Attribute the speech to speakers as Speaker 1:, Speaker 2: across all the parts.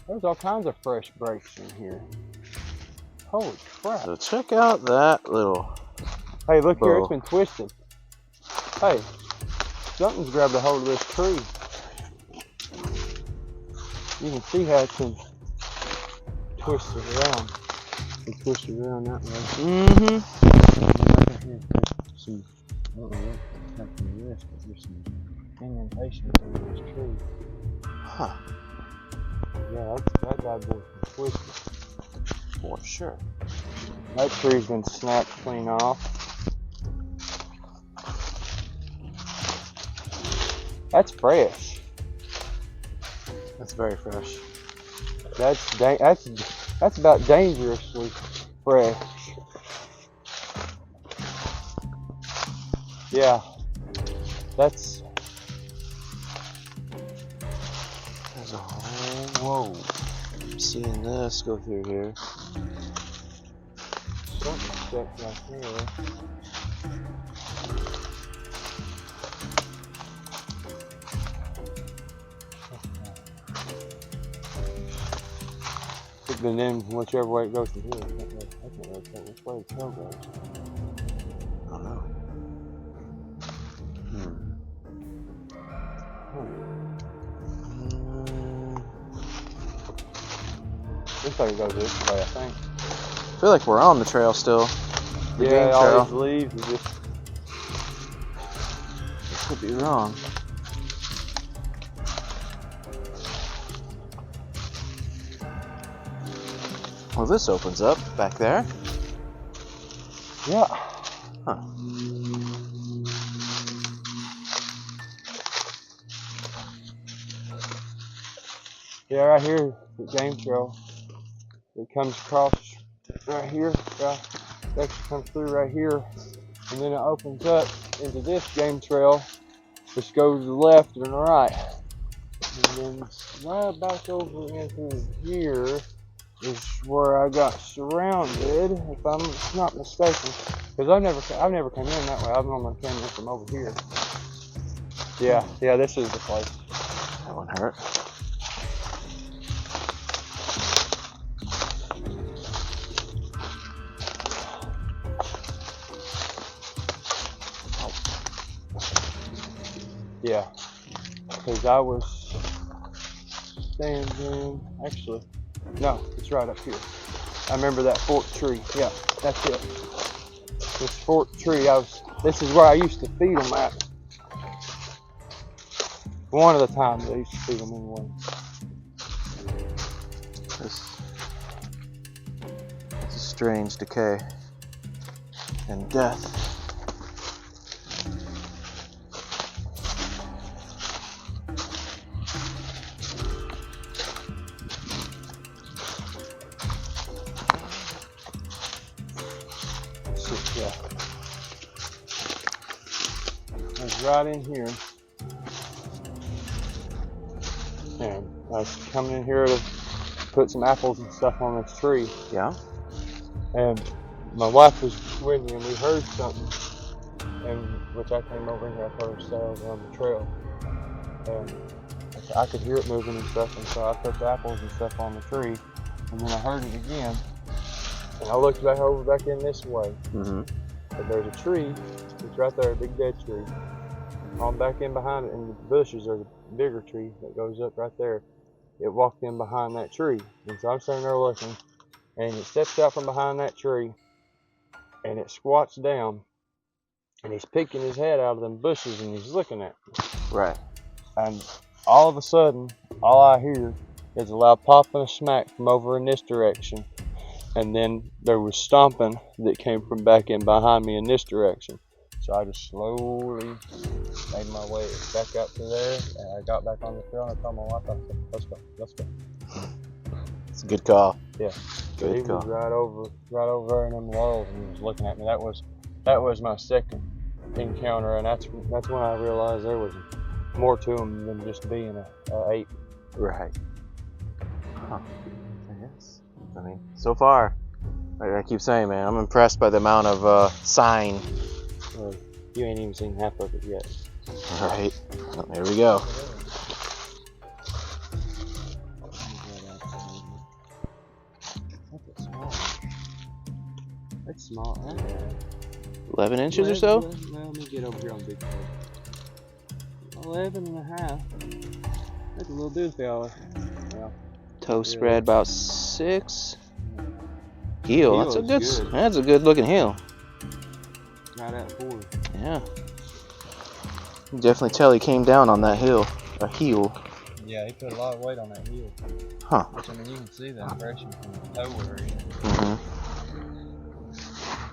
Speaker 1: There's all kinds of fresh breaks in here. Holy crap.
Speaker 2: So check out that little...
Speaker 1: Hey, look here,
Speaker 2: bow.
Speaker 1: it's been twisted. Hey, something's grabbed a hold of this tree. You can see how it's been twisted around. It's twisted around that way.
Speaker 2: Mm-hmm.
Speaker 1: Some, I don't know what's happening to this, but there's some indentations in this tree.
Speaker 2: Huh.
Speaker 1: Yeah, that bad boy's been twisted.
Speaker 2: For sure.
Speaker 1: That tree's been snapped clean off. That's fresh.
Speaker 2: That's very fresh.
Speaker 1: That's about dangerously fresh. Yeah,
Speaker 2: There's a whole... Whoa. I'm seeing this go through here.
Speaker 1: something stuck right here. And then whichever way it goes from here, I can't really tell which way the tail goes.
Speaker 2: I don't know.
Speaker 1: Looks like it goes this way, I think.
Speaker 2: I feel like we're on the trail still. The game
Speaker 1: all
Speaker 2: trail.
Speaker 1: these leaves are just...
Speaker 2: I could be wrong. Well, this opens up back there.
Speaker 1: Yeah.
Speaker 2: Huh.
Speaker 1: Yeah, right here, the game trail. It comes across right here. Yeah, it actually comes through right here. And then it opens up into this game trail, which goes to the left and the right. And then right back over into here is where I got surrounded, if I'm not mistaken. Because I've never come in that way. I've normally come in from over here. Yeah, this is the place.
Speaker 2: That one hurt.
Speaker 1: Yeah, because I was standing, actually, no, it's right up here. I remember that forked tree. Yeah, that's it. This forked tree, this is where I used to feed them at. One of the times I used to feed them anyway.
Speaker 2: It's a strange decay and death.
Speaker 1: Yeah. It's right in here. And I was coming in here to put some apples and stuff on this tree.
Speaker 2: Yeah.
Speaker 1: And my wife was with me and we heard something. And which I came over here, I heard her sails on the trail. And I could hear it moving and stuff, and so I put the apples and stuff on the tree. And then I heard it again. And I looked back in this way.
Speaker 2: Mm-hmm.
Speaker 1: But there's a tree, it's right there, a big dead tree. On back in behind it in the bushes, there's a bigger tree that goes up right there. It walked in behind that tree. And so I'm sitting there looking, and it steps out from behind that tree, and it squats down, and he's peeking his head out of them bushes, and he's looking at me.
Speaker 2: Right.
Speaker 1: And all of a sudden, all I hear is a loud pop and a smack from over in this direction. And then there was stomping that came from back in behind me in this direction. So I just slowly made my way back out to there, and I got back on the trail and I told my wife, I said, let's go.
Speaker 2: It's a good call.
Speaker 1: Yeah.
Speaker 2: Good
Speaker 1: He
Speaker 2: call.
Speaker 1: was right over there in them laurels, and he was looking at me. That was my second encounter, and that's when I realized there was more to him than just being a ape.
Speaker 2: Right. Huh. I guess. I mean, so far, like I keep saying, man, I'm impressed by the amount of sign.
Speaker 1: You ain't even seen half of it yet.
Speaker 2: All right. Well, there we go.
Speaker 1: That's small.
Speaker 2: 11 inches or so?
Speaker 1: Well, let me get over here on Bigfoot. 11 and a half. That's a little dude fella. Yeah.
Speaker 2: Toe spread about 6. Heel. That's a good. That's a good looking heel.
Speaker 1: Right at 4.
Speaker 2: Yeah. You definitely tell he came down on that hill. A heel.
Speaker 1: Yeah, he put a lot of weight on that heel.
Speaker 2: Huh.
Speaker 1: Which, I mean, you can see the impression from the toe area.
Speaker 2: Mm-hmm.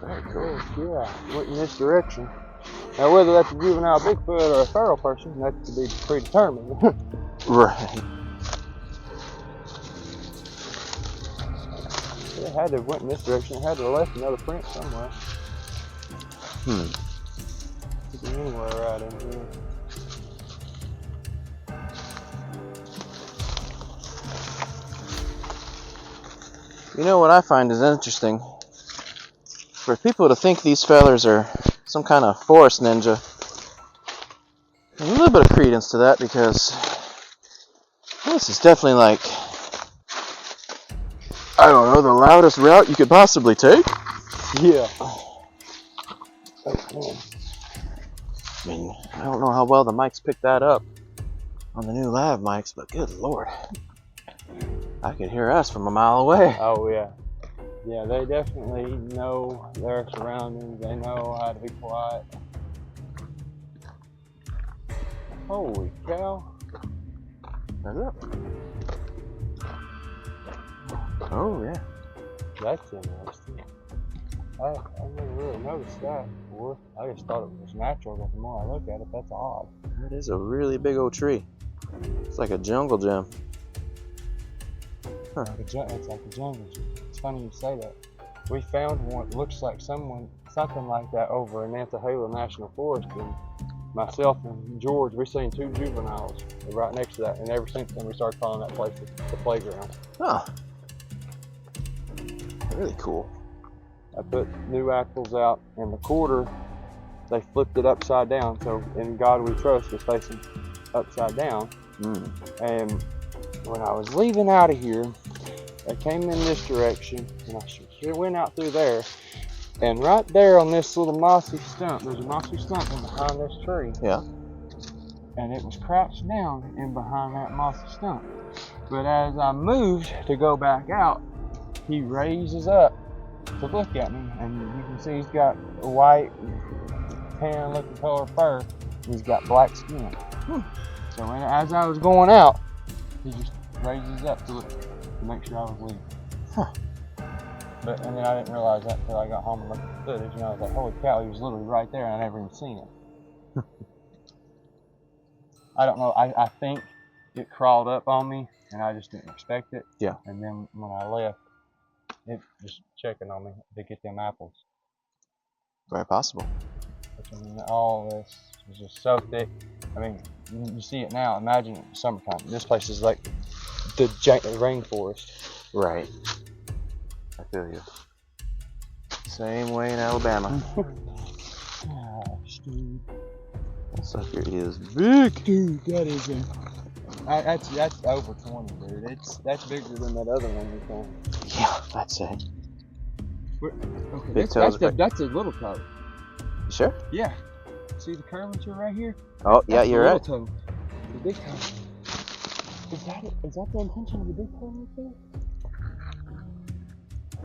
Speaker 2: Very cool.
Speaker 1: Yeah, went in this direction. Now, whether that's a juvenile Bigfoot or a feral person, that's to be predetermined.
Speaker 2: Right.
Speaker 1: It had to have went in this direction. It had to have left another print somewhere. Could be anywhere right in here.
Speaker 2: You know what I find is interesting? For people to think these fellers are some kind of forest ninja, there's a little bit of credence to that because this is definitely like, I don't know, the loudest route you could possibly take.
Speaker 1: Yeah. Oh, man.
Speaker 2: I mean, I don't know how well the mics picked that up on the new lav mics, but good lord. I could hear us from a mile away.
Speaker 1: Oh, yeah. Yeah, they definitely know their surroundings. They know how to be quiet. Holy cow.
Speaker 2: What's up? Oh, yeah.
Speaker 1: That's interesting. I never really noticed that before. I just thought it was natural, but the more I look at it, that's odd.
Speaker 2: That is a really big old tree. It's like a jungle gym. Huh.
Speaker 1: It's like a jungle gym. It's funny you say that. We found one that looks like something like that over in Nantahala National Forest, and myself and George, we seen 2 juveniles right next to that, and ever since then we started calling that place the playground.
Speaker 2: Huh. Really cool.
Speaker 1: I put new apples out, and the quarter, they flipped it upside down, so In God We Trust was facing upside down. And when I was leaving out of here, I came in this direction, and I went out through there, and right there on this little mossy stump, there's a mossy stump in behind this tree.
Speaker 2: Yeah.
Speaker 1: And it was crouched down in behind that mossy stump. But as I moved to go back out, he raises up to look at me, and you can see he's got a white, tan looking color fur, and he's got black skin. So as I was going out, he just raises up to look to make sure I was leaving. And then I didn't realize that until I got home and looked at the footage, and I was like, holy cow, he was literally right there, and I never even seen him. I don't know, I think it crawled up on me, and I just didn't expect it.
Speaker 2: Yeah.
Speaker 1: And then when I left, it was checking on me to get them apples.
Speaker 2: Very possible.
Speaker 1: Which, I mean, all this is just so thick. I mean, you see it now. Imagine it in summertime. This place is like the rainforest.
Speaker 2: Right. I feel you. Same way in Alabama.
Speaker 1: Gosh, dude.
Speaker 2: That sucker is big.
Speaker 1: Dude, that is a... That's over 20, dude. That's bigger than that other one we found.
Speaker 2: Yeah, that's it.
Speaker 1: Okay,
Speaker 2: Big
Speaker 1: that's a little toe.
Speaker 2: You sure?
Speaker 1: Yeah. See the curvature right here?
Speaker 2: Oh, yeah, you're right.
Speaker 1: Toe. The big toe. Is that the intention of the big toe right there?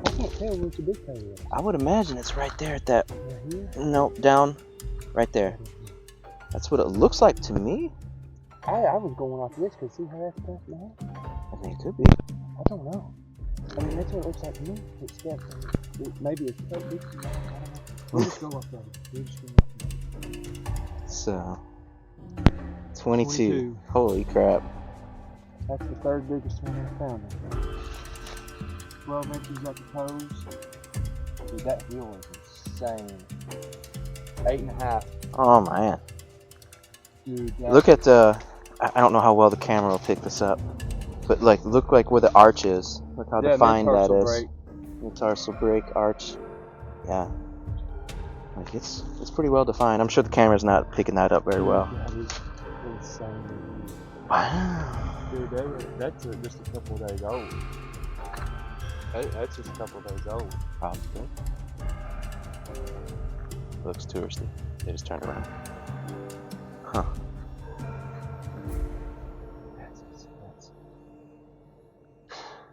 Speaker 1: I can't tell which the big toe is.
Speaker 2: I would imagine it's right there at that.
Speaker 1: Right here?
Speaker 2: Nope, down. Right there. That's what it looks like to me.
Speaker 1: I was going off this because see how that's past my head?
Speaker 2: I think it could be.
Speaker 1: I don't know. I mean, that's what it looks like to me. It's got, maybe it's so big. I don't know. We'll just go off that.
Speaker 2: So, 22. Holy crap.
Speaker 1: That's the third biggest one I found. 12 inches at the toes. Dude, that heel is insane. 8.5.
Speaker 2: Oh man.
Speaker 1: Dude,
Speaker 2: look at the. I don't know how well the camera will pick this up, but look like where the arch is. Look how defined that is.
Speaker 1: Break.
Speaker 2: Metatarsal break, arch. Yeah. Like it's pretty well defined. I'm sure the camera's not picking that up very well.
Speaker 1: That is insane.
Speaker 2: Wow.
Speaker 1: Dude, that's just a couple of days old. That's just a couple of days old.
Speaker 2: Probably. It looks touristy. They just turned around. Huh.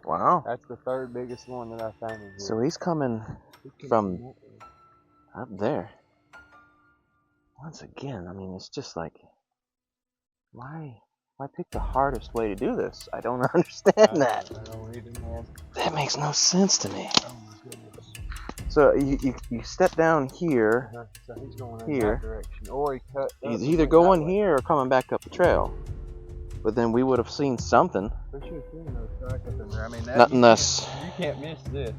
Speaker 2: Wow.
Speaker 1: That's the third biggest one that I found in here.
Speaker 2: So he's coming from up there. Once again, I mean, it's just like, why pick the hardest way to do this? I don't understand that.
Speaker 1: I don't either, man.
Speaker 2: That makes no sense to me.
Speaker 1: Oh my goodness.
Speaker 2: So you step down here.
Speaker 1: So he's going in
Speaker 2: Here.
Speaker 1: that direction, or he cut.
Speaker 2: He's
Speaker 1: up
Speaker 2: either
Speaker 1: that
Speaker 2: going
Speaker 1: way.
Speaker 2: here or coming back up the trail. But then we would have seen something.
Speaker 1: We should have seen those tracks up in there. I mean,
Speaker 2: Not unless
Speaker 1: you can't miss this.